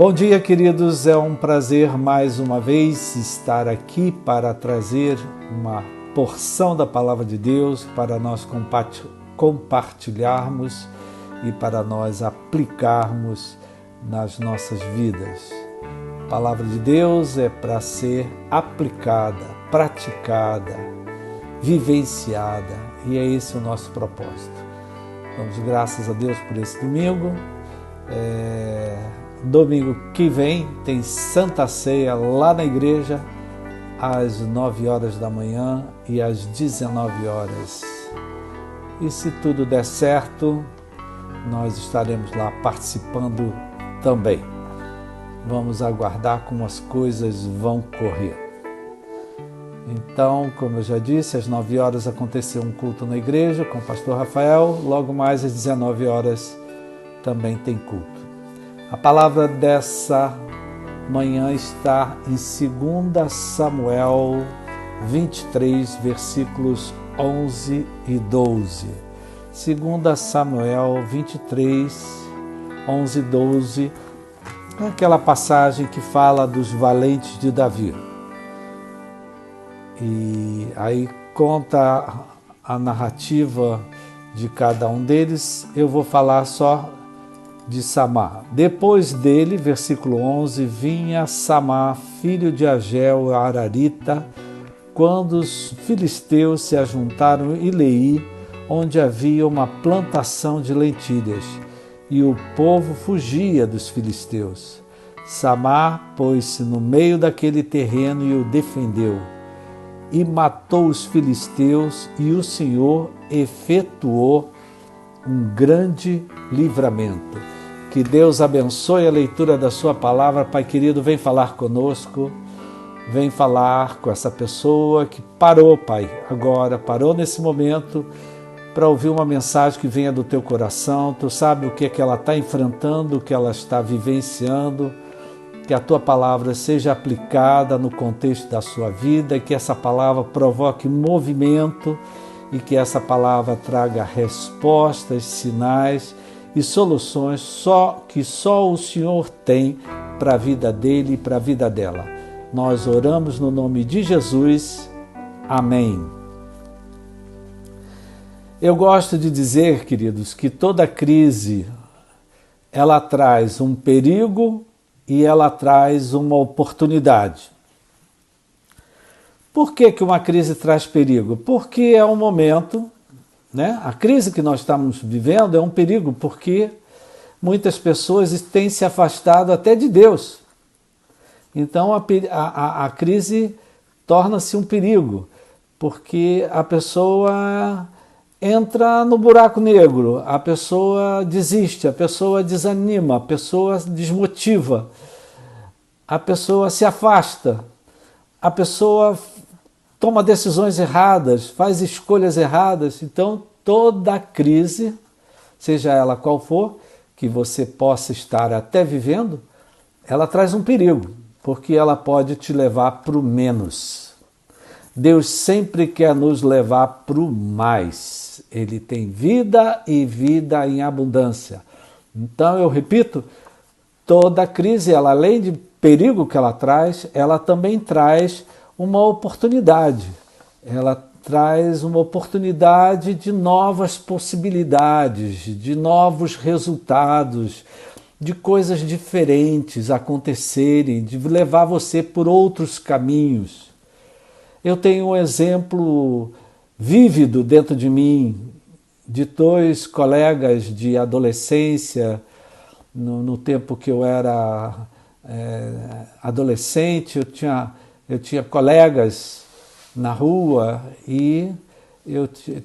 Bom dia, queridos. É um prazer mais uma vez estar aqui para trazer uma porção da Palavra de Deus para nós compartilharmos e para nós aplicarmos nas nossas vidas. A Palavra de Deus é para ser aplicada, praticada, vivenciada, e é esse o nosso propósito. Damos graças a Deus por esse domingo. Domingo que vem tem Santa Ceia lá na igreja, às 9 horas da manhã e às 19 horas. E se tudo der certo, nós estaremos lá participando também. Vamos aguardar como as coisas vão correr. Então, como eu já disse, às 9 horas aconteceu um culto na igreja com o pastor Rafael. Logo mais às 19 horas também tem culto. A palavra dessa manhã está em 2 Samuel 23, versículos 11 e 12. 2 Samuel 23, 11 e 12, é aquela passagem que fala dos valentes de Davi. E aí conta a narrativa de cada um deles. Eu vou falar só de Samá. Depois dele, versículo 11, vinha Samá, filho de Ageu, Ararita, quando os filisteus se ajuntaram em Leí, onde havia uma plantação de lentilhas, e o povo fugia dos filisteus. Samá pôs-se no meio daquele terreno e o defendeu, e matou os filisteus, e o Senhor efetuou um grande livramento. Que Deus abençoe a leitura da sua palavra. Pai querido, vem falar conosco, vem falar com essa pessoa que parou, Pai, agora, parou nesse momento para ouvir uma mensagem que venha do teu coração. Tu sabe o que é que ela está enfrentando, o que ela está vivenciando, que a tua palavra seja aplicada no contexto da sua vida e que essa palavra provoque movimento e que essa palavra traga respostas, sinais e soluções que só o Senhor tem para a vida dele e para a vida dela. Nós oramos no nome de Jesus. Amém. Eu gosto de dizer, queridos, que toda crise ela traz um perigo e ela traz uma oportunidade. Por que uma crise traz perigo? Porque é um momento, né? A crise que nós estamos vivendo é um perigo, porque muitas pessoas têm se afastado até de Deus. Então a crise torna-se um perigo, porque a pessoa entra no buraco negro, a pessoa desiste, a pessoa desanima, a pessoa desmotiva, a pessoa se afasta, a pessoa toma decisões erradas, faz escolhas erradas. Então, toda crise, seja ela qual for, que você possa estar até vivendo, ela traz um perigo, porque ela pode te levar para o menos. Deus sempre quer nos levar para o mais. Ele tem vida e vida em abundância. Então, eu repito, toda crise, ela, além de perigo que ela traz, ela também traz uma oportunidade. Ela traz uma oportunidade de novas possibilidades, de novos resultados, de coisas diferentes acontecerem, de levar você por outros caminhos. Eu tenho um exemplo vívido dentro de mim, de 2 colegas de adolescência, no tempo que eu era adolescente. Eu tinha colegas na rua e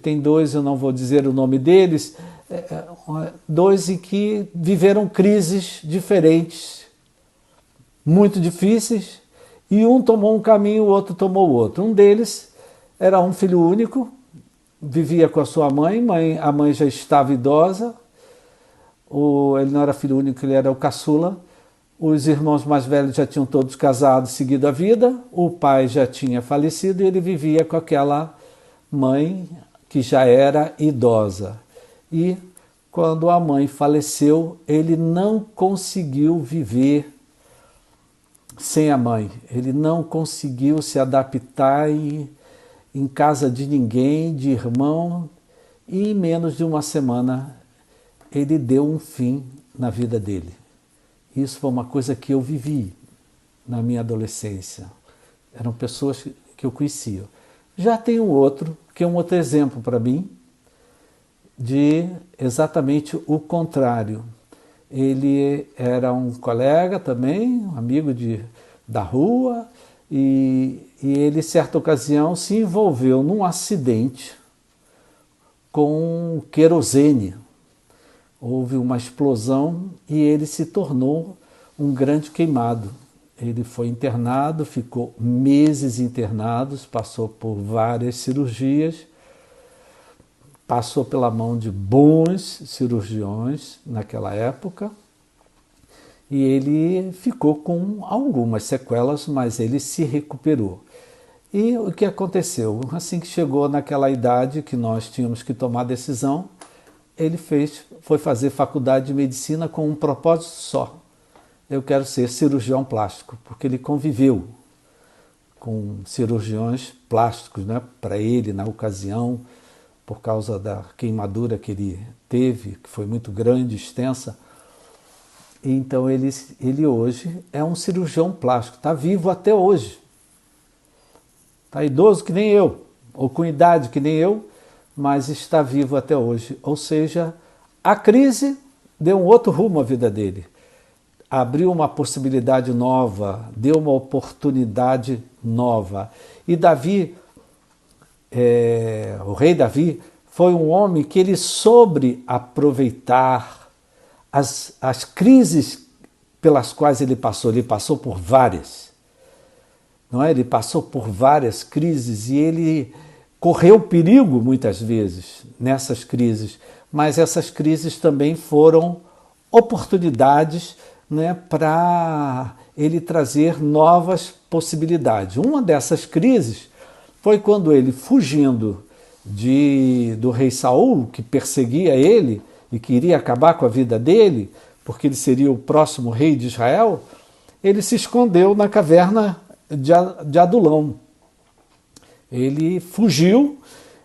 tem 2, eu não vou dizer o nome deles, 2 em que viveram crises diferentes, muito difíceis, e um tomou um caminho, o outro tomou o outro. Um deles era um filho único, vivia com a sua mãe, a mãe já estava idosa, ele não era filho único, ele era o caçula. Os irmãos mais velhos já tinham todos casados, seguido a vida, o pai já tinha falecido e ele vivia com aquela mãe que já era idosa. E quando a mãe faleceu, ele não conseguiu viver sem a mãe. Ele não conseguiu se adaptar em casa de ninguém, de irmão, e em menos de uma semana ele deu um fim na vida dele. Isso foi uma coisa que eu vivi na minha adolescência. Eram pessoas que eu conhecia. Já tem um outro, que é um outro exemplo para mim, de exatamente o contrário. Ele era um colega também, um amigo da rua, e ele, certa ocasião, se envolveu num acidente com querosene. Houve uma explosão e ele se tornou um grande queimado. Ele foi internado, ficou meses internado, passou por várias cirurgias, passou pela mão de bons cirurgiões naquela época, e ele ficou com algumas sequelas, mas ele se recuperou. E o que aconteceu? Assim que chegou naquela idade que nós tínhamos que tomar decisão, ele foi fazer faculdade de medicina com um propósito só. Eu quero ser cirurgião plástico, porque ele conviveu com cirurgiões plásticos, né, para ele, na ocasião, por causa da queimadura que ele teve, que foi muito grande, extensa. Então ele hoje é um cirurgião plástico, está vivo até hoje. Está idoso que nem eu, ou com idade que nem eu, mas está vivo até hoje. Ou seja, a crise deu um outro rumo à vida dele. Abriu uma possibilidade nova, deu uma oportunidade nova. E Davi, o rei Davi, foi um homem que ele soube aproveitar as crises pelas quais ele passou por várias. Não é? Ele passou por várias crises e ele correu perigo muitas vezes nessas crises, mas essas crises também foram oportunidades, né, para ele trazer novas possibilidades. Uma dessas crises foi quando ele, fugindo do rei Saul, que perseguia ele e queria acabar com a vida dele, porque ele seria o próximo rei de Israel, ele se escondeu na caverna de Adulão. Ele fugiu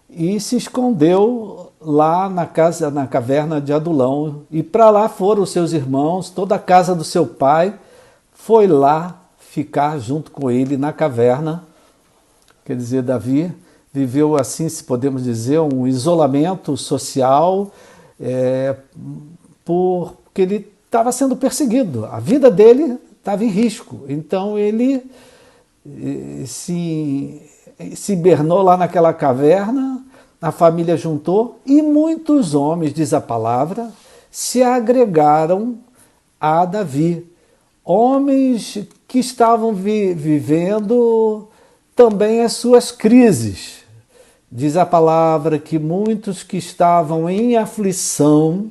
e se escondeu lá na caverna de Adulão. E para lá foram os seus irmãos, toda a casa do seu pai foi lá ficar junto com ele na caverna. Quer dizer, Davi viveu assim, se podemos dizer, um isolamento social, porque ele estava sendo perseguido. A vida dele estava em risco. Então ele se hibernou lá naquela caverna, a família juntou e muitos homens, diz a palavra, se agregaram a Davi. Homens que estavam vivendo também as suas crises. Diz a palavra que muitos que estavam em aflição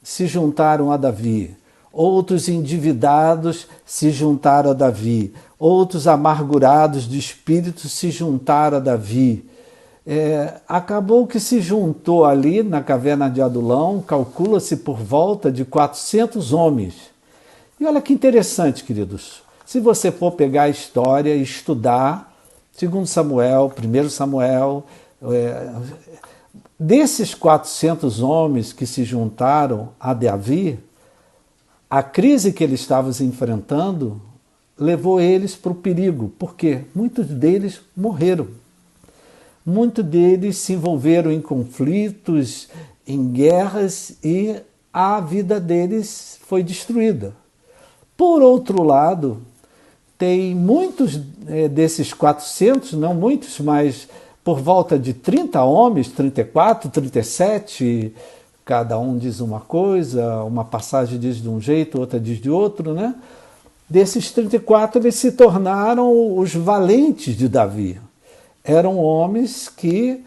se juntaram a Davi. Outros endividados se juntaram a Davi. Outros amargurados de espírito se juntaram a Davi. Acabou que se juntou ali na caverna de Adulão, calcula-se por volta de 400 homens. E olha que interessante, queridos. Se você for pegar a história e estudar 2 Samuel, 1 Samuel, desses 400 homens que se juntaram a Davi, a crise que eles estavam enfrentando levou eles para o perigo, porque muitos deles morreram. Muitos deles se envolveram em conflitos, em guerras, e a vida deles foi destruída. Por outro lado, tem muitos desses 400, não muitos, mas por volta de 30 homens, 34, 37, cada um diz uma coisa, uma passagem diz de um jeito, outra diz de outro, né? Desses 34, eles se tornaram os valentes de Davi. Eram homens que,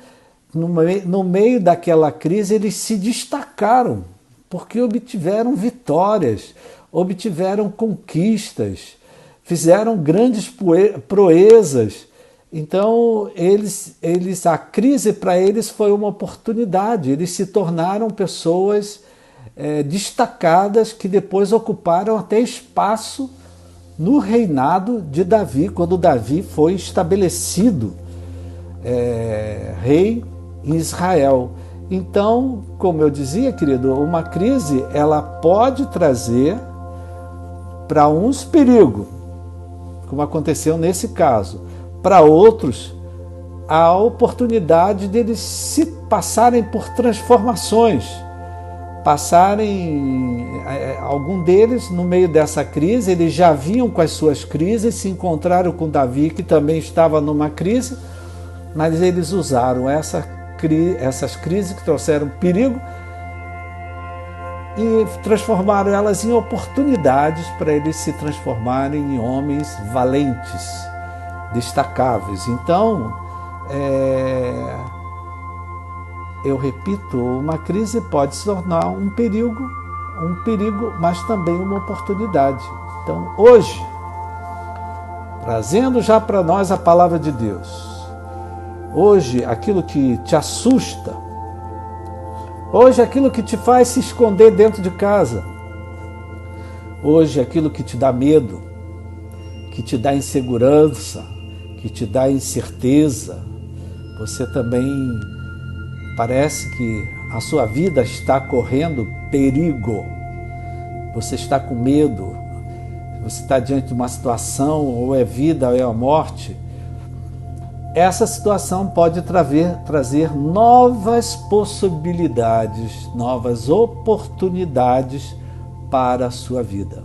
no meio daquela crise, eles se destacaram, porque obtiveram vitórias, obtiveram conquistas, fizeram grandes proezas. Então, a crise para eles foi uma oportunidade. Eles se tornaram pessoas destacadas que depois ocuparam até espaço no reinado de Davi, quando Davi foi estabelecido rei em Israel. Então, como eu dizia, querido, uma crise ela pode trazer para uns perigo, como aconteceu nesse caso, para outros a oportunidade deles se passarem por transformações, algum deles no meio dessa crise, eles já vinham com as suas crises, se encontraram com Davi, que também estava numa crise, mas eles usaram essas crises que trouxeram perigo e transformaram elas em oportunidades para eles se transformarem em homens valentes, destacáveis. Então, eu repito, uma crise pode se tornar um perigo, mas também uma oportunidade. Então, hoje, trazendo já para nós a palavra de Deus, hoje aquilo que te assusta, hoje aquilo que te faz se esconder dentro de casa, hoje aquilo que te dá medo, que te dá insegurança, que te dá incerteza, você também parece que a sua vida está correndo perigo, você está com medo, você está diante de uma situação, ou é vida ou é a morte. Essa situação pode trazer novas possibilidades, novas oportunidades para a sua vida.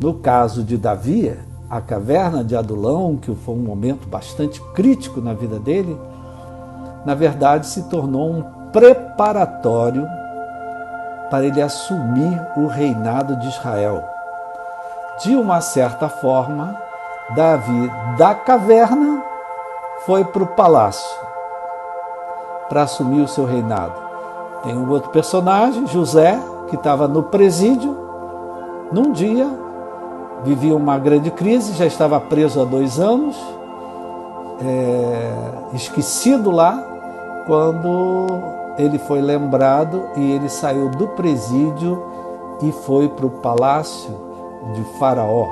No caso de Davi, a caverna de Adulão, que foi um momento bastante crítico na vida dele, na verdade se tornou um preparatório para ele assumir o reinado de Israel. De uma certa forma, Davi da caverna foi para o palácio para assumir o seu reinado. Tem um outro personagem, José, que estava no presídio. Num dia, vivia uma grande crise, já estava preso há 2 anos, esquecido lá, quando ele foi lembrado e ele saiu do presídio e foi para o palácio de Faraó.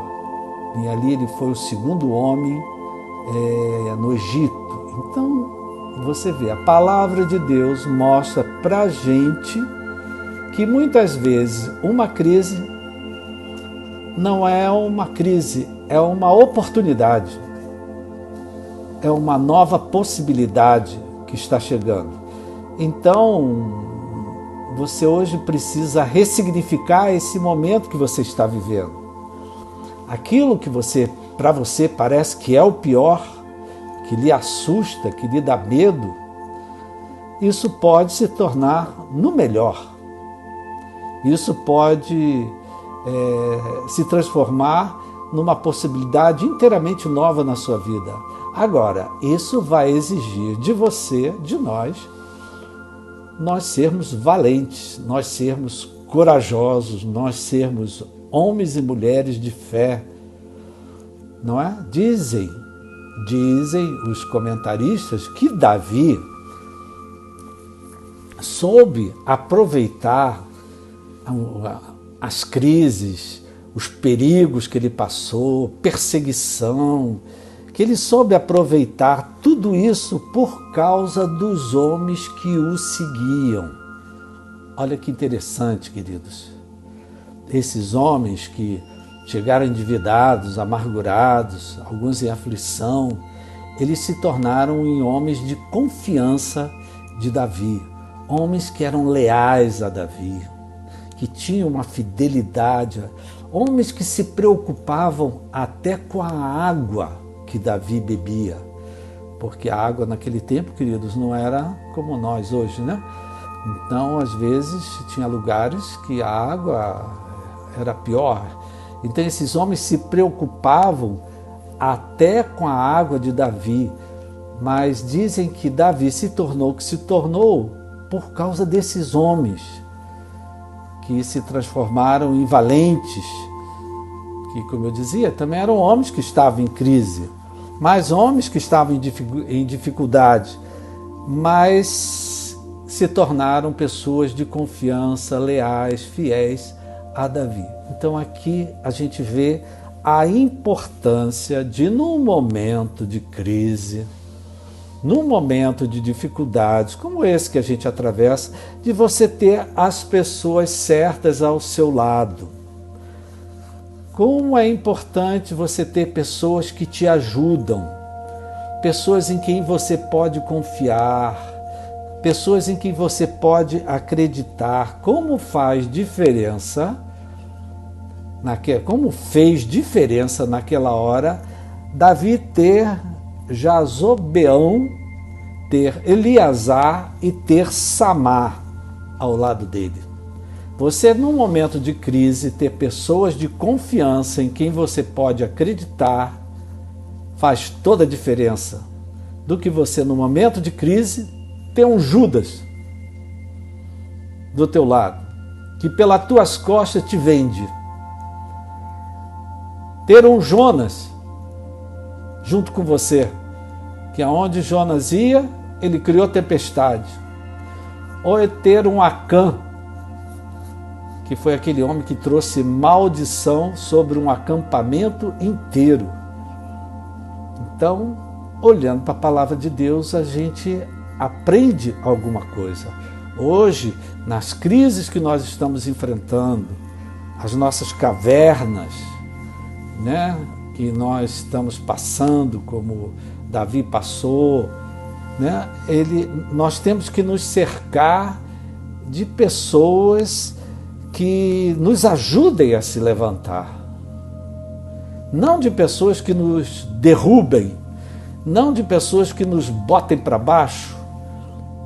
E ali ele foi o segundo homem no Egito. Então, você vê, a palavra de Deus mostra para a gente que muitas vezes uma crise não é uma crise, é uma oportunidade, é uma nova possibilidade que está chegando. Então, você hoje precisa ressignificar esse momento que você está vivendo. Aquilo que para você parece que é o pior, que lhe assusta, que lhe dá medo, isso pode se tornar no melhor. Isso pode se transformar numa possibilidade inteiramente nova na sua vida. Agora, isso vai exigir de você, de nós sermos valentes, nós sermos corajosos, nós sermos homens e mulheres de fé, não é? Dizem os comentaristas que Davi soube aproveitar as crises, os perigos que ele passou, perseguição, que ele soube aproveitar tudo isso por causa dos homens que o seguiam. Olha que interessante, queridos. Esses homens que chegaram endividados, amargurados, alguns em aflição, eles se tornaram em homens de confiança de Davi, homens que eram leais a Davi, que tinham uma fidelidade, homens que se preocupavam até com a água que Davi bebia, porque a água naquele tempo, queridos, não era como nós hoje, né? Então, às vezes, tinha lugares que a água era pior. Então, esses homens se preocupavam até com a água de Davi, mas dizem que Davi se tornou o que se tornou por causa desses homens que se transformaram em valentes, que, como eu dizia, também eram homens que estavam em crise, mas homens que estavam em dificuldade, mas se tornaram pessoas de confiança, leais, fiéis a Davi. Então aqui a gente vê a importância de, num momento de crise, num momento de dificuldades, como esse que a gente atravessa, de você ter as pessoas certas ao seu lado. Como é importante você ter pessoas que te ajudam, pessoas em quem você pode confiar, pessoas em quem você pode acreditar. Como faz diferença, como fez diferença naquela hora, Davi ter Jazobeão, ter Eleazar e ter Samar ao lado dele. Você, num momento de crise, ter pessoas de confiança em quem você pode acreditar faz toda a diferença do que você, no momento de crise, ter um Judas do teu lado, que pelas tuas costas te vende. Ter um Jonas junto com você, que aonde Jonas ia, ele criou tempestade. Ou é ter um Acã, que foi aquele homem que trouxe maldição sobre um acampamento inteiro. Então, olhando para a palavra de Deus, a gente aprende alguma coisa. Hoje, nas crises que nós estamos enfrentando, as nossas cavernas, né, que nós estamos passando, como Davi passou, né, nós temos que nos cercar de pessoas que nos ajudem a se levantar. Não de pessoas que nos derrubem, não de pessoas que nos botem para baixo,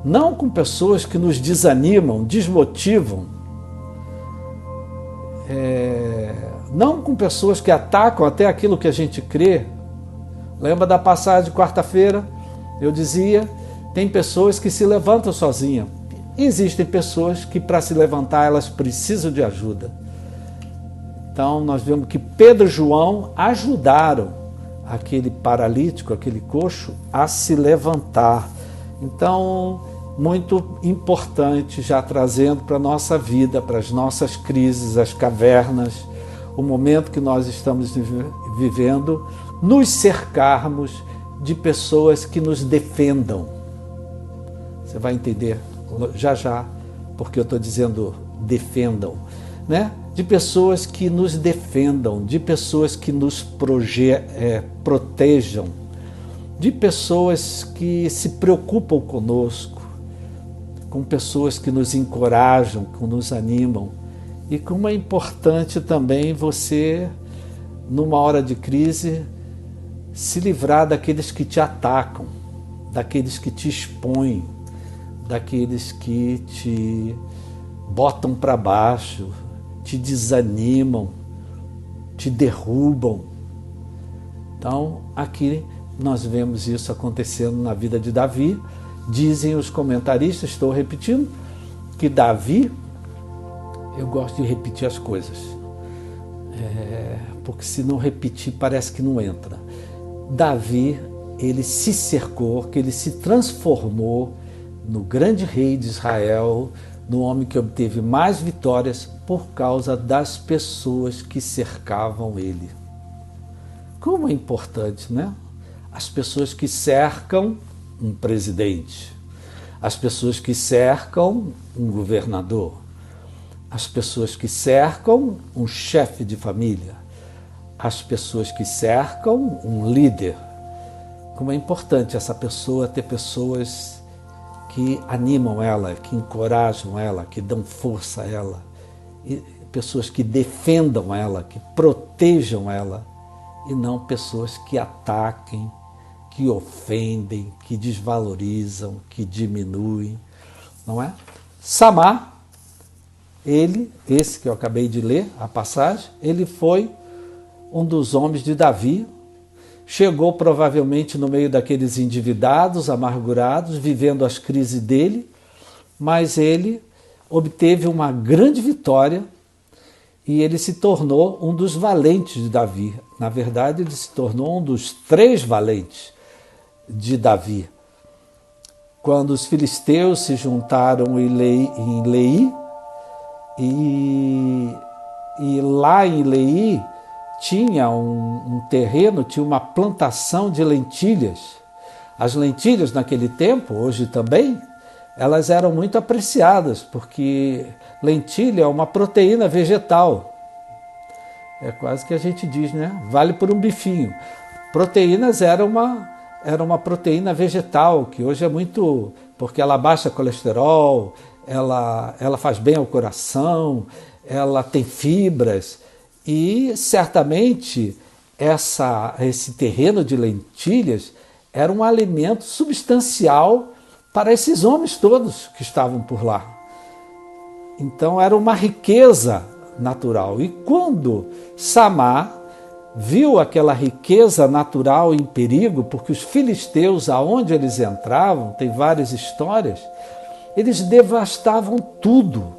não com pessoas que nos desanimam, desmotivam, não com pessoas que atacam até aquilo que a gente crê. Lembra da passagem de quarta-feira? Eu dizia, tem pessoas que se levantam sozinhas. Existem pessoas que, para se levantar, elas precisam de ajuda. Então, nós vemos que Pedro e João ajudaram aquele paralítico, aquele coxo, a se levantar. Então, muito importante, já trazendo para a nossa vida, para as nossas crises, as cavernas, o momento que nós estamos vivendo, nos cercarmos de pessoas que nos defendam. Você vai entender já já, porque eu estou dizendo defendam, né? De pessoas que nos defendam, de pessoas que nos protejam, de pessoas que se preocupam conosco, com pessoas que nos encorajam, que nos animam. E como é importante também você, numa hora de crise, se livrar daqueles que te atacam, daqueles que te expõem, daqueles que te botam para baixo, te desanimam, te derrubam. Então, aqui nós vemos isso acontecendo na vida de Davi. Dizem os comentaristas, estou repetindo, que Davi, eu gosto de repetir as coisas, porque se não repetir parece que não entra. Davi, ele se cercou, que ele se transformou no grande rei de Israel, no homem que obteve mais vitórias por causa das pessoas que cercavam ele. Como é importante, né? As pessoas que cercam um presidente, as pessoas que cercam um governador, as pessoas que cercam um chefe de família, as pessoas que cercam um líder. Como é importante essa pessoa ter pessoas que animam ela, que encorajam ela, que dão força a ela, e pessoas que defendam ela, que protejam ela, e não pessoas que ataquem, que ofendem, que desvalorizam, que diminuem, não é? Samar, esse que eu acabei de ler, a passagem, ele foi um dos homens de Davi, chegou provavelmente no meio daqueles endividados, amargurados, vivendo as crises dele, mas ele obteve uma grande vitória e ele se tornou um dos valentes de Davi. Na verdade, ele se tornou um dos 3 valentes de Davi. Quando os filisteus se juntaram em Leí, e lá em Leí tinha um terreno, tinha uma plantação de lentilhas. As lentilhas naquele tempo, hoje também, elas eram muito apreciadas, porque lentilha é uma proteína vegetal. É quase que a gente diz, né? Vale por um bifinho. Proteínas era uma proteína vegetal, que hoje é muito... porque ela baixa colesterol, ela faz bem ao coração, ela tem fibras. E certamente esse terreno de lentilhas era um alimento substancial para esses homens todos que estavam por lá. Então era uma riqueza natural. E quando Samar viu aquela riqueza natural em perigo, porque os filisteus, aonde eles entravam, tem várias histórias, eles devastavam tudo,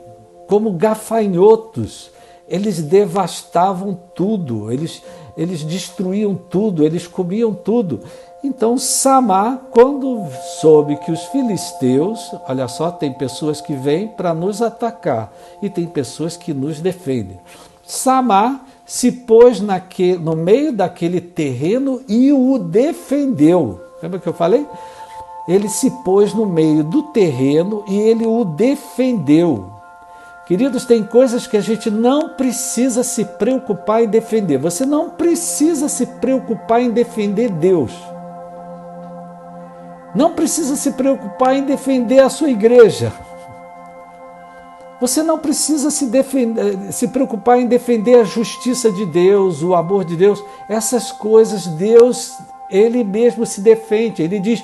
como gafanhotos. Eles devastavam tudo, eles destruíam tudo, eles comiam tudo. Então Samar, quando soube que os filisteus, olha só, tem pessoas que vêm para nos atacar e tem pessoas que nos defendem. Samar se pôs no meio daquele terreno e o defendeu. Lembra que eu falei? Ele se pôs no meio do terreno e ele o defendeu. Queridos, tem coisas que a gente não precisa se preocupar em defender. Você não precisa se preocupar em defender Deus. Não precisa se preocupar em defender a sua igreja. Você não precisa se preocupar em defender a justiça de Deus, o amor de Deus. Essas coisas, Deus, Ele mesmo se defende. Ele diz,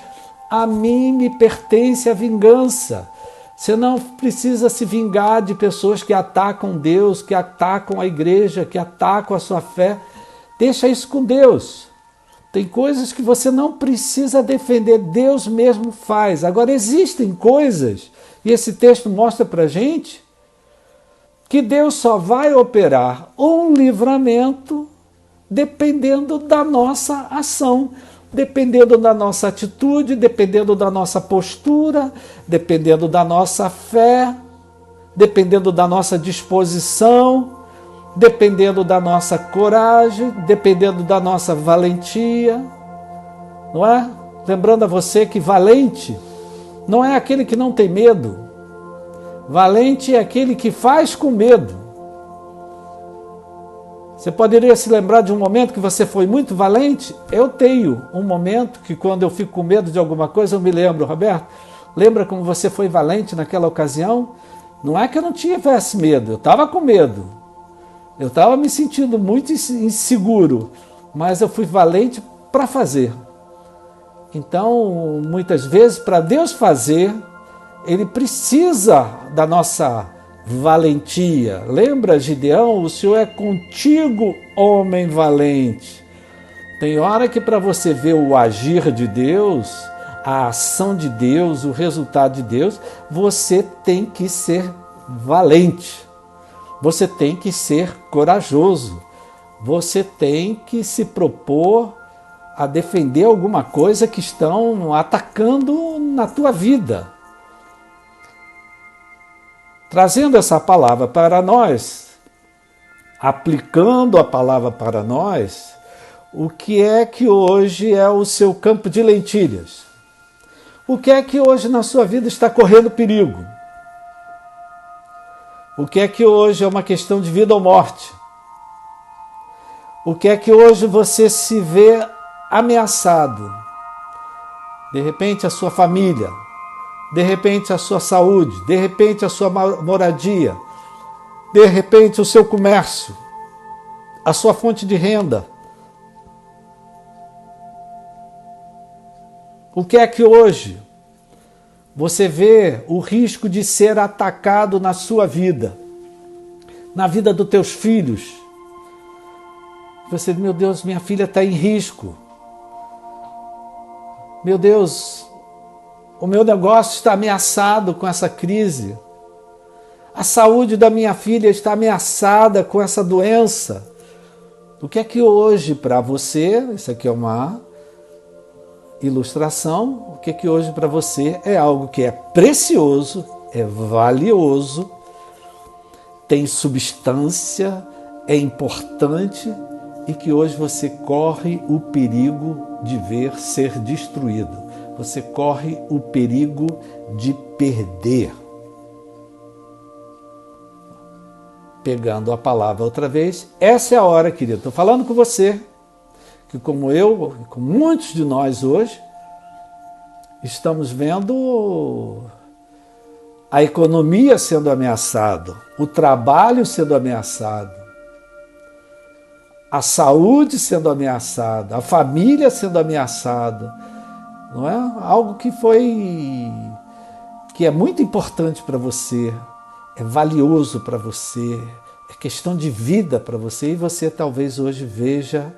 a mim me pertence a vingança. Você não precisa se vingar de pessoas que atacam Deus, que atacam a igreja, que atacam a sua fé. Deixa isso com Deus. Tem coisas que você não precisa defender, Deus mesmo faz. Agora, existem coisas, e esse texto mostra para a gente, que Deus só vai operar um livramento dependendo da nossa ação, dependendo da nossa atitude, dependendo da nossa postura, dependendo da nossa fé, dependendo da nossa disposição, dependendo da nossa coragem, dependendo da nossa valentia, não é? Lembrando a você que valente não é aquele que não tem medo. Valente é aquele que faz com medo. Você poderia se lembrar de um momento que você foi muito valente? Eu tenho um momento que quando eu fico com medo de alguma coisa, eu me lembro, Roberto, lembra como você foi valente naquela ocasião? Não é que eu não tivesse medo, eu estava com medo. Eu estava me sentindo muito inseguro, mas eu fui valente para fazer. Então, muitas vezes, para Deus fazer, Ele precisa da nossa valentia. Lembra, Gideão? O Senhor é contigo, homem valente. Tem hora que para você ver o agir de Deus, a ação de Deus, o resultado de Deus, você tem que ser valente. Você tem que ser corajoso. Você tem que se propor a defender alguma coisa que estão atacando na tua vida. Trazendo essa palavra para nós, aplicando a palavra para nós, o que é que hoje é o seu campo de lentilhas? O que é que hoje na sua vida está correndo perigo? O que é que hoje é uma questão de vida ou morte? O que é que hoje você se vê ameaçado? De repente a sua família, de repente a sua saúde, de repente a sua moradia, de repente o seu comércio, a sua fonte de renda. O que é que hoje você vê o risco de ser atacado na sua vida, na vida dos teus filhos? Você diz, meu Deus, minha filha está em risco. Meu Deus, o meu negócio está ameaçado com essa crise. A saúde da minha filha está ameaçada com essa doença. O que é que hoje para você, isso aqui é uma ilustração, o que é que hoje para você é algo que é precioso, é valioso, tem substância, é importante e que hoje você corre o perigo de ver ser destruído. Você corre o perigo de perder. Pegando a palavra outra vez, essa é a hora, querido. Estou falando com você, que como eu, com muitos de nós hoje, estamos vendo a economia sendo ameaçada, o trabalho sendo ameaçado, a saúde sendo ameaçada, a família sendo ameaçada. Não é algo que é muito importante para você, é valioso para você, é questão de vida para você, e você talvez hoje veja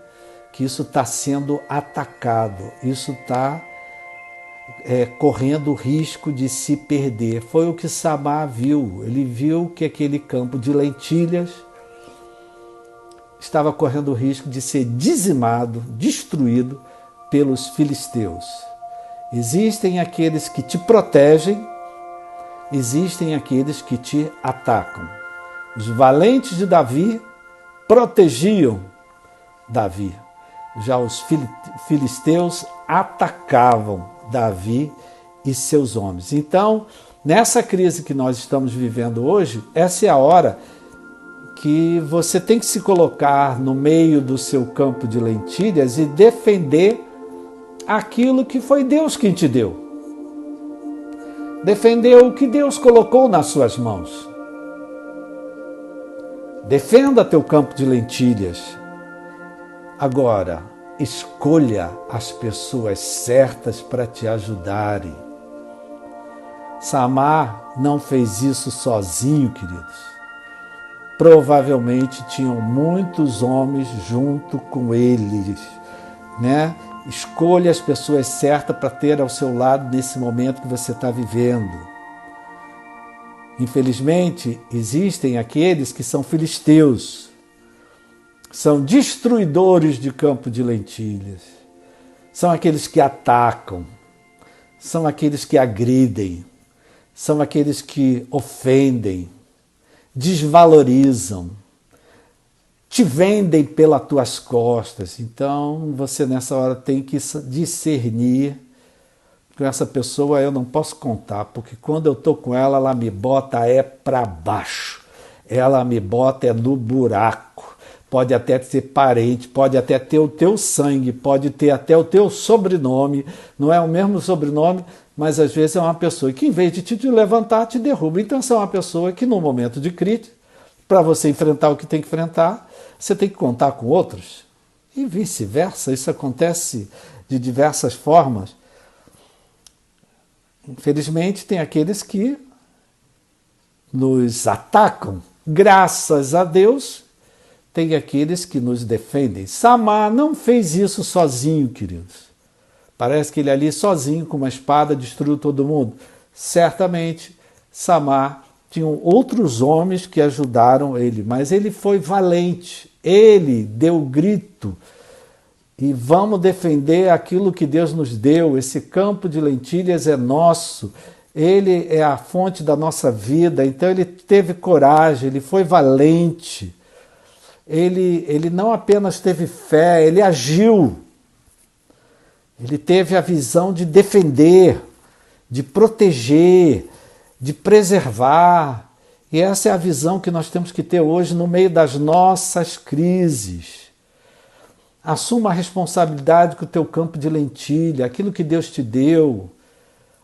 que isso está sendo atacado, isso está correndo o risco de se perder. Foi o que Samar viu. Ele viu que aquele campo de lentilhas estava correndo o risco de ser dizimado, destruído pelos filisteus. Existem aqueles que te protegem, existem aqueles que te atacam. Os valentes de Davi protegiam Davi. Já os filisteus atacavam Davi e seus homens. Então, nessa crise que nós estamos vivendo hoje, essa é a hora que você tem que se colocar no meio do seu campo de lentilhas e defender aquilo que foi Deus quem te deu. Defender o que Deus colocou nas suas mãos. Defenda teu campo de lentilhas. Agora, escolha as pessoas certas para te ajudarem. Samar não fez isso sozinho, queridos. Provavelmente tinham muitos homens junto com eles, né? Escolha as pessoas certas para ter ao seu lado nesse momento que você está vivendo. Infelizmente, existem aqueles que são filisteus, são destruidores de campo de lentilhas, são aqueles que atacam, são aqueles que agridem, são aqueles que ofendem, desvalorizam, te vendem pelas tuas costas. Então, você nessa hora tem que discernir. Com essa pessoa eu não posso contar, porque quando eu estou com ela, ela me bota para baixo. Ela me bota no buraco. Pode até ser parente, pode até ter o teu sangue, pode ter até o teu sobrenome. Não é o mesmo sobrenome, mas às vezes é uma pessoa que, em vez de te levantar, te derruba. Então, essa é uma pessoa que, no momento de crise, para você enfrentar o que tem que enfrentar, você tem que contar com outros. E vice-versa, isso acontece de diversas formas. Infelizmente, tem aqueles que nos atacam. Graças a Deus, tem aqueles que nos defendem. Samar não fez isso sozinho, queridos. Parece que ele ali sozinho, com uma espada, destruiu todo mundo. Certamente, Samar tinha outros homens que ajudaram ele, mas ele foi valente. Ele deu o grito. E vamos defender aquilo que Deus nos deu. Esse campo de lentilhas é nosso. Ele é a fonte da nossa vida. Então ele teve coragem, ele foi valente. Ele não apenas teve fé, ele agiu. Ele teve a visão de defender, de proteger, de preservar. E essa é a visão que nós temos que ter hoje no meio das nossas crises. Assuma a responsabilidade com o teu campo de lentilha, aquilo que Deus te deu.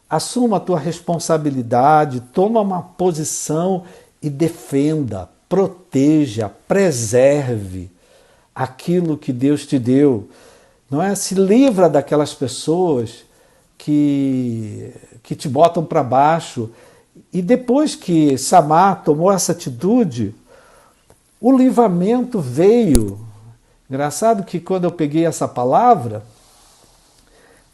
Assuma a tua responsabilidade, toma uma posição e defenda, proteja, preserve aquilo que Deus te deu. Não é? Se livra daquelas pessoas que te botam para baixo. E depois que Samar tomou essa atitude, o livramento veio. Engraçado que quando eu peguei essa palavra,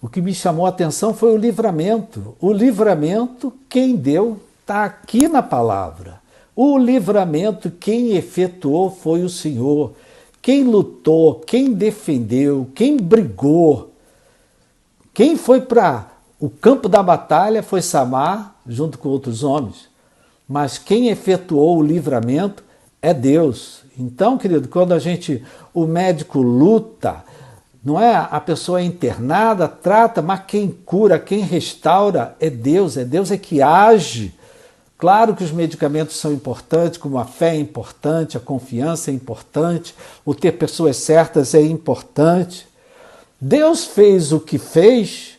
o que me chamou a atenção foi o livramento. O livramento, quem deu, está aqui na palavra. O livramento, quem efetuou foi o Senhor. Quem lutou, quem defendeu, quem brigou, quem foi para o campo da batalha foi Samar, junto com outros homens. Mas quem efetuou o livramento é Deus. Então, querido, quando o médico luta, não é? A pessoa é internada, trata, mas quem cura, quem restaura é Deus é que age. Claro que os medicamentos são importantes, como a fé é importante, a confiança é importante, o ter pessoas certas é importante. Deus fez o que fez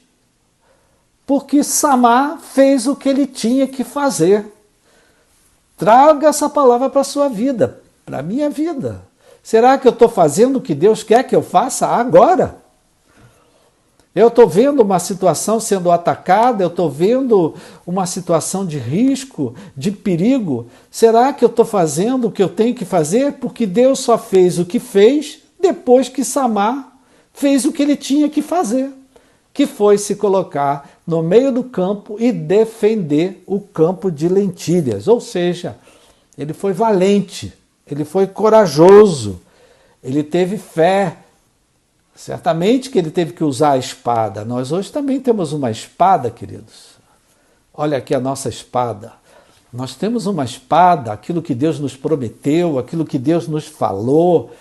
porque Samar fez o que ele tinha que fazer. Traga essa palavra para a sua vida, para a minha vida. Será que eu estou fazendo o que Deus quer que eu faça agora? Eu estou vendo uma situação sendo atacada, eu estou vendo uma situação de risco, de perigo. Será que eu estou fazendo o que eu tenho que fazer? Porque Deus só fez o que fez depois que Samar fez o que ele tinha que fazer, que foi se colocar no meio do campo e defender o campo de lentilhas. Ou seja, ele foi valente, ele foi corajoso, ele teve fé. Certamente que ele teve que usar a espada. Nós hoje também temos uma espada, queridos. Olha aqui a nossa espada. Nós temos uma espada, aquilo que Deus nos prometeu, aquilo que Deus nos falou.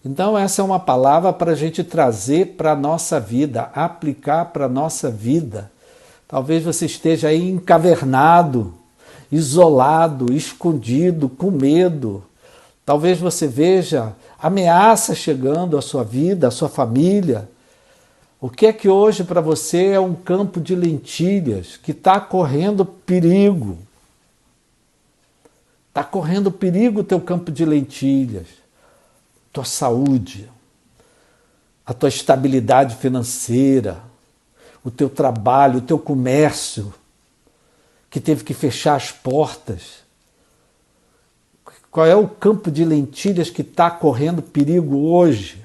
Então essa é uma palavra para a gente trazer para a nossa vida, aplicar para a nossa vida. Talvez você esteja aí encavernado, isolado, escondido, com medo. Talvez você veja ameaça chegando à sua vida, à sua família. O que é que hoje para você é um campo de lentilhas que está correndo perigo? Está correndo perigo o teu campo de lentilhas. Tua saúde, a tua estabilidade financeira, o teu trabalho, o teu comércio, que teve que fechar as portas. Qual é o campo de lentilhas que está correndo perigo hoje?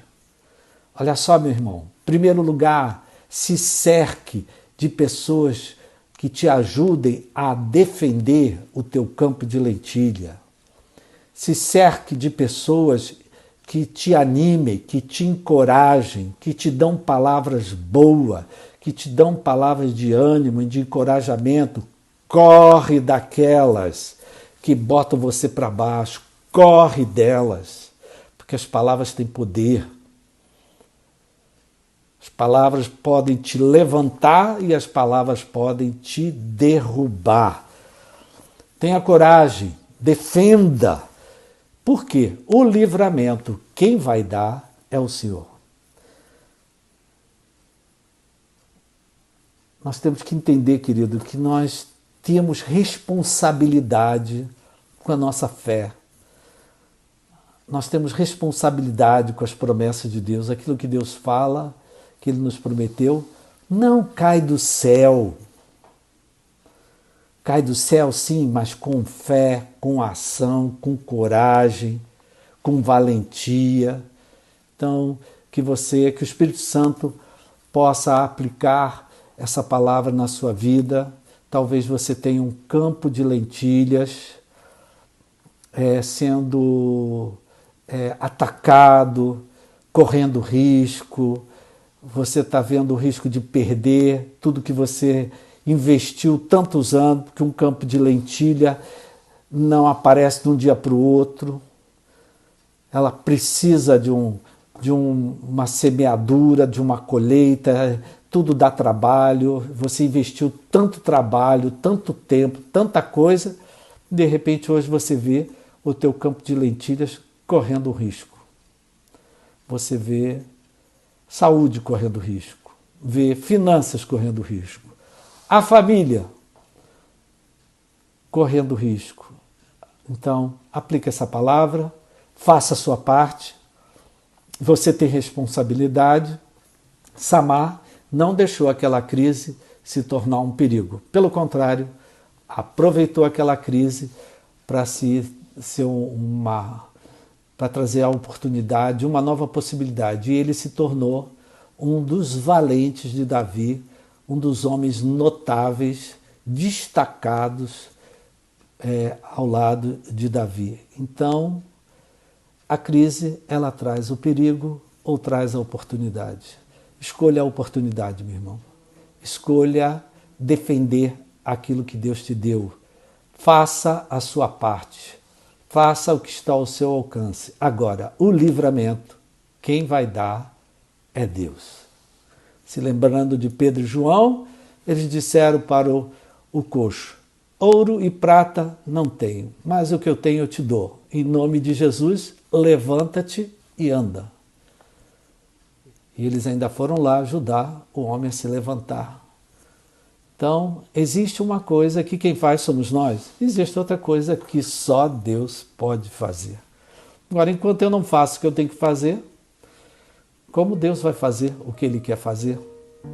Olha só, meu irmão. Em primeiro lugar, se cerque de pessoas que te ajudem a defender o teu campo de lentilha. Se cerque de pessoas que te animem, que te encorajem, que te dão palavras boas, que te dão palavras de ânimo e de encorajamento. Corre daquelas que botam você para baixo, corre delas, porque as palavras têm poder. As palavras podem te levantar e as palavras podem te derrubar. Tenha coragem, defenda. Por quê? O livramento, quem vai dar é o Senhor. Nós temos que entender, querido, que nós temos responsabilidade com a nossa fé. Nós temos responsabilidade com as promessas de Deus. Aquilo que Deus fala, que Ele nos prometeu, não cai do céu. Cai do céu, sim, mas com fé, com ação, com coragem, com valentia. Então, que o Espírito Santo possa aplicar essa palavra na sua vida. Talvez você tenha um campo de lentilhas sendo atacado, correndo risco. Você está vendo o risco de perder tudo que você investiu tantos anos, porque um campo de lentilha não aparece de um dia para o outro. Ela precisa de uma semeadura, de uma colheita. Tudo dá trabalho, você investiu tanto trabalho, tanto tempo, tanta coisa, de repente hoje você vê o teu campo de lentilhas correndo risco. Você vê saúde correndo risco, vê finanças correndo risco, a família correndo risco. Então, aplique essa palavra, faça a sua parte, você tem responsabilidade. Samar não deixou aquela crise se tornar um perigo. Pelo contrário, aproveitou aquela crise para trazer a oportunidade, uma nova possibilidade. E ele se tornou um dos valentes de Davi, um dos homens notáveis, destacados ao lado de Davi. Então, a crise, ela traz o perigo ou traz a oportunidade. Escolha a oportunidade, meu irmão. Escolha defender aquilo que Deus te deu. Faça a sua parte. faça o que está ao seu alcance. Agora, o livramento, quem vai dar é Deus. Se lembrando de Pedro e João, eles disseram para o coxo: ouro e prata não tenho, mas o que eu tenho eu te dou. Em nome de Jesus, levanta-te e anda. E eles ainda foram lá ajudar o homem a se levantar. Então, existe uma coisa que quem faz somos nós. Existe outra coisa que só Deus pode fazer. Agora, enquanto eu não faço o que eu tenho que fazer, como Deus vai fazer o que Ele quer fazer?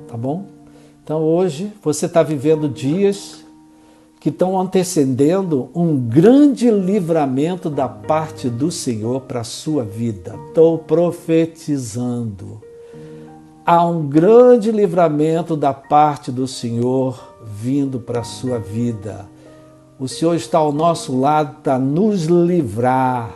Tá bom? Então, hoje, você está vivendo dias que estão antecedendo um grande livramento da parte do Senhor para a sua vida. Estou profetizando. Há um grande livramento da parte do Senhor vindo para a sua vida. O Senhor está ao nosso lado para nos livrar.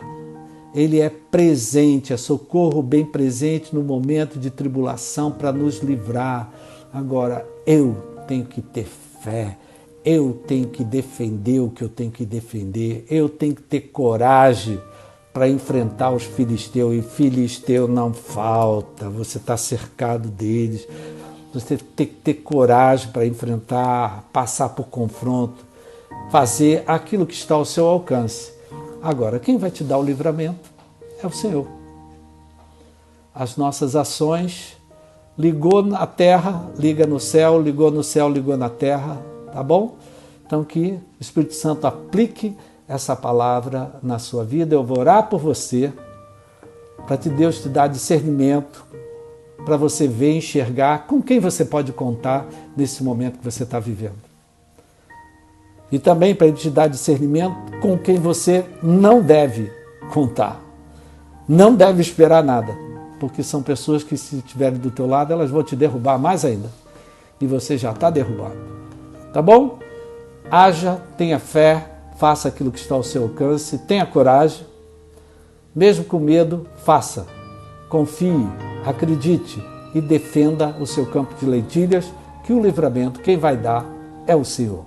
Ele é presente, é socorro bem presente no momento de tribulação para nos livrar. Agora, eu tenho que ter fé, eu tenho que defender o que eu tenho que defender, eu tenho que ter coragem para enfrentar os filisteus. E filisteu não falta, você está cercado deles. Você tem que ter coragem para enfrentar, passar por confronto, fazer aquilo que está ao seu alcance. Agora, quem vai te dar o livramento é o Senhor. As nossas ações, ligou na terra, liga no céu, ligou no céu, ligou na terra, tá bom? Então que o Espírito Santo aplique essa palavra na sua vida. Eu vou orar por você, para que Deus te dar discernimento, para você ver, enxergar com quem você pode contar nesse momento que você está vivendo. E também para Ele te dar discernimento com quem você não deve contar. Não deve esperar nada, porque são pessoas que, se estiverem do teu lado, elas vão te derrubar mais ainda. E você já está derrubado. Tá bom? Haja, tenha fé, faça aquilo que está ao seu alcance, tenha coragem, mesmo com medo, faça, confie, acredite e defenda o seu campo de lentilhas, que o livramento, quem vai dar é o Senhor.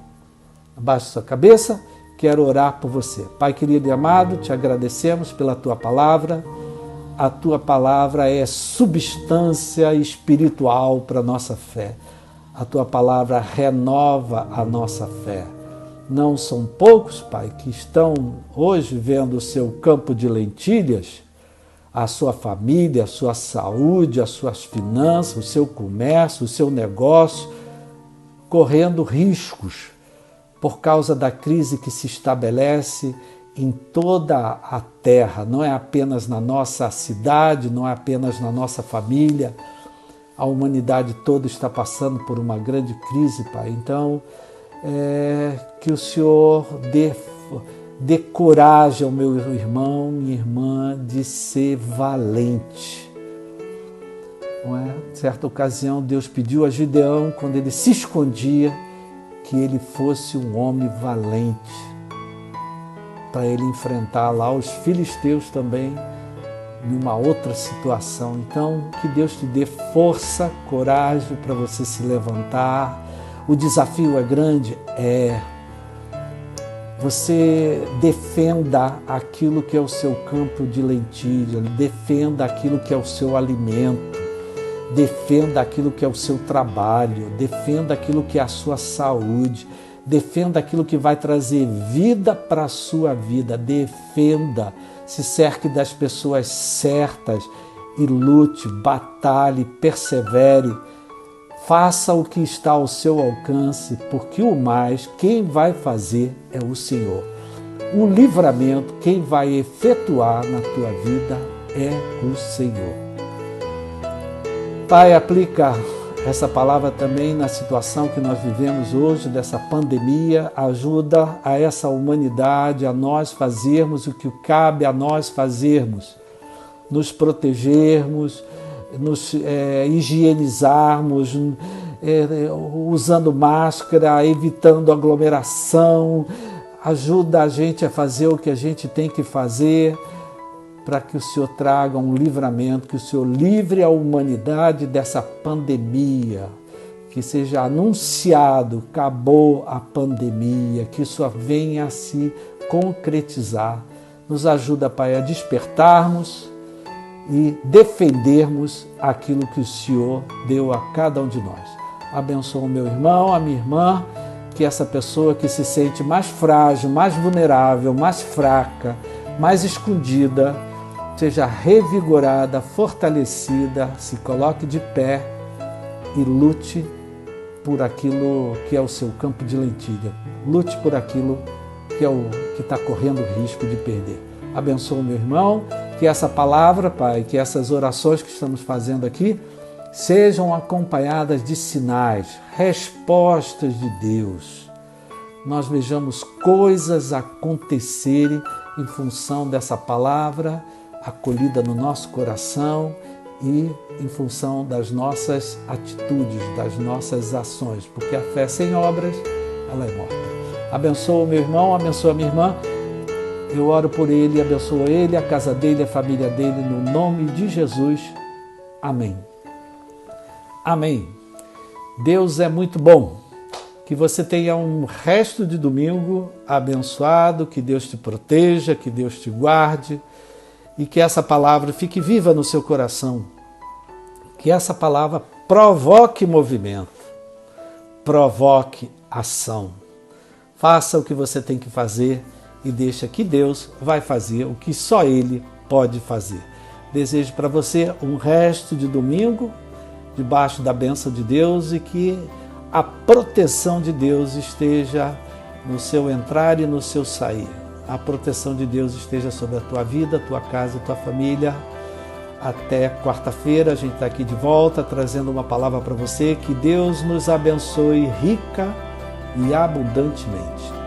Abaixe sua cabeça, quero orar por você. Pai querido e amado, te agradecemos pela tua palavra. A tua palavra é substância espiritual para a nossa fé. A tua palavra renova a nossa fé. Não são poucos, Pai, que estão hoje vendo o seu campo de lentilhas, a sua família, a sua saúde, as suas finanças, o seu comércio, o seu negócio, correndo riscos por causa da crise que se estabelece em toda a terra. Não é apenas na nossa cidade, não é apenas na nossa família. A humanidade toda está passando por uma grande crise, Pai. Então, que o Senhor dê coragem ao meu irmão, minha irmã, de ser valente. Não é? Certa ocasião, Deus pediu a Gideão, quando ele se escondia, que ele fosse um homem valente, para ele enfrentar lá os filisteus também, numa outra situação. Então, que Deus te dê força, coragem para você se levantar. O desafio é grande? Você defenda aquilo que é o seu campo de lentilha, defenda aquilo que é o seu alimento, defenda aquilo que é o seu trabalho, defenda aquilo que é a sua saúde, defenda aquilo que vai trazer vida para a sua vida, defenda, se cerque das pessoas certas e lute, batalhe, persevere. Faça o que está ao seu alcance, porque o mais, quem vai fazer é o Senhor. O livramento, quem vai efetuar na tua vida é o Senhor. Pai, aplica essa palavra também na situação que nós vivemos hoje, dessa pandemia. Ajuda a essa humanidade, a nós fazermos o que cabe a nós fazermos. Nos protegermos, nos higienizarmos, usando máscara, evitando aglomeração. Ajuda a gente a fazer o que a gente tem que fazer para que o Senhor traga um livramento, que o Senhor livre a humanidade dessa pandemia, que seja anunciado, acabou a pandemia, que isso venha a se concretizar. Nos ajuda, Pai, a despertarmos e defendermos aquilo que o Senhor deu a cada um de nós. Abençoa o meu irmão, a minha irmã, que essa pessoa que se sente mais frágil, mais vulnerável, mais fraca, mais escondida, seja revigorada, fortalecida, se coloque de pé e lute por aquilo que é o seu campo de lentilha. Lute por aquilo que é o que está correndo risco de perder. Abençoa o meu irmão, que essa palavra, Pai, que essas orações que estamos fazendo aqui sejam acompanhadas de sinais, respostas de Deus. Nós vejamos coisas acontecerem em função dessa palavra acolhida no nosso coração e em função das nossas atitudes, das nossas ações, porque a fé sem obras, ela é morta. Abençoa o meu irmão, abençoa a minha irmã. Eu oro por ele, abençoa ele, a casa dele, a família dele, no nome de Jesus. Amém. Amém. Deus é muito bom. Que você tenha um resto de domingo abençoado, que Deus te proteja, que Deus te guarde e que essa palavra fique viva no seu coração. Que essa palavra provoque movimento, provoque ação. Faça o que você tem que fazer e deixa que Deus vai fazer o que só Ele pode fazer. Desejo para você um resto de domingo debaixo da bênção de Deus e que a proteção de Deus esteja no seu entrar e no seu sair. A proteção de Deus esteja sobre a tua vida, a tua casa, a tua família. Até quarta-feira a gente está aqui de volta trazendo uma palavra para você. Que Deus nos abençoe rica e abundantemente.